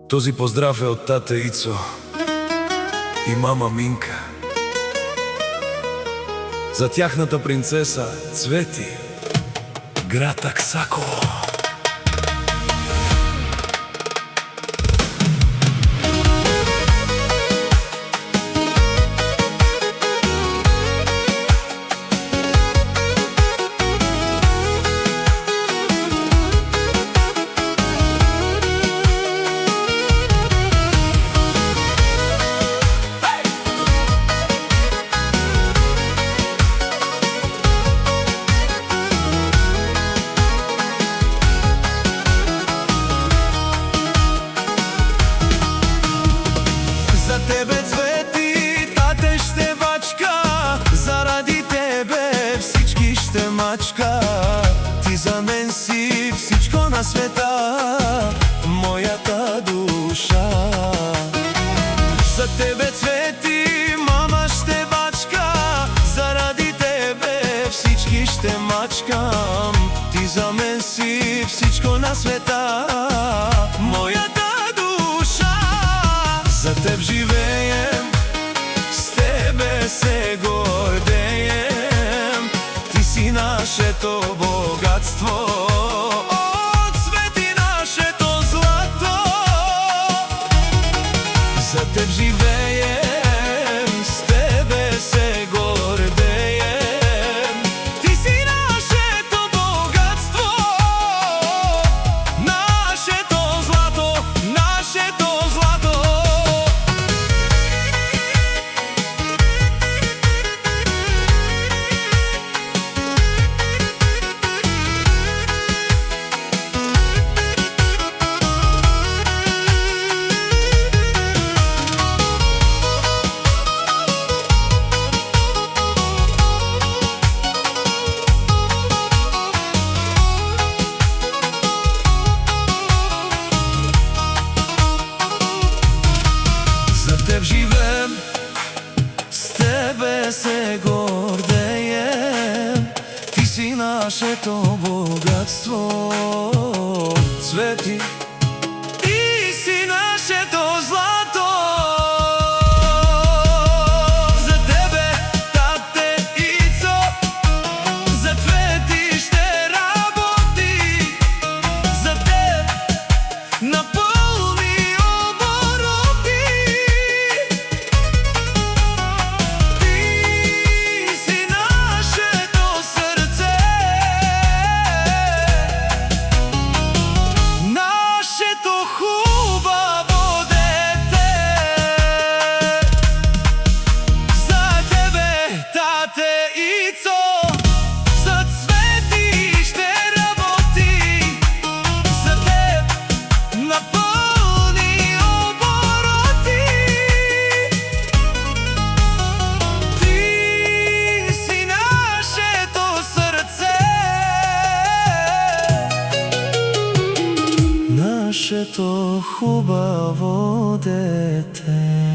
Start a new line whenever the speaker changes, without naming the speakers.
Този поздрав е от тата Ицо и мама Минка за тяхната принцеса Цвети, град Аксаково.
Тебе Цвети, тате ще бачка, заради тебе всички ще мачка. Ти за мен си всичко на света, моята душа. За тебе Цвети, мама ще бачка, заради тебе всички ще мачкам. Ти за мен си всичко на света, моята душа. За теб живеем, с тебе се гордеем. Ти си нашето богатство, о, Цвети, нашето злато. За теб живеем, с тебе се гордеем. Ти си нашето богатство, нашето злато, нашето злато. За теб живеем, с тебе се гордеем. Ти си нашето богатство, Цвети. Ти си нашето злато. За тебе, тате Ицо, за Цвети ще работи. За теб на пълни обороти. Ти си нашето сърце, нашето хубаво дете. За тебе, тате Ицо, за Цвети ще работи. За теб на пълни обороти. Ти си нашето сърце, нашето хубаво дете.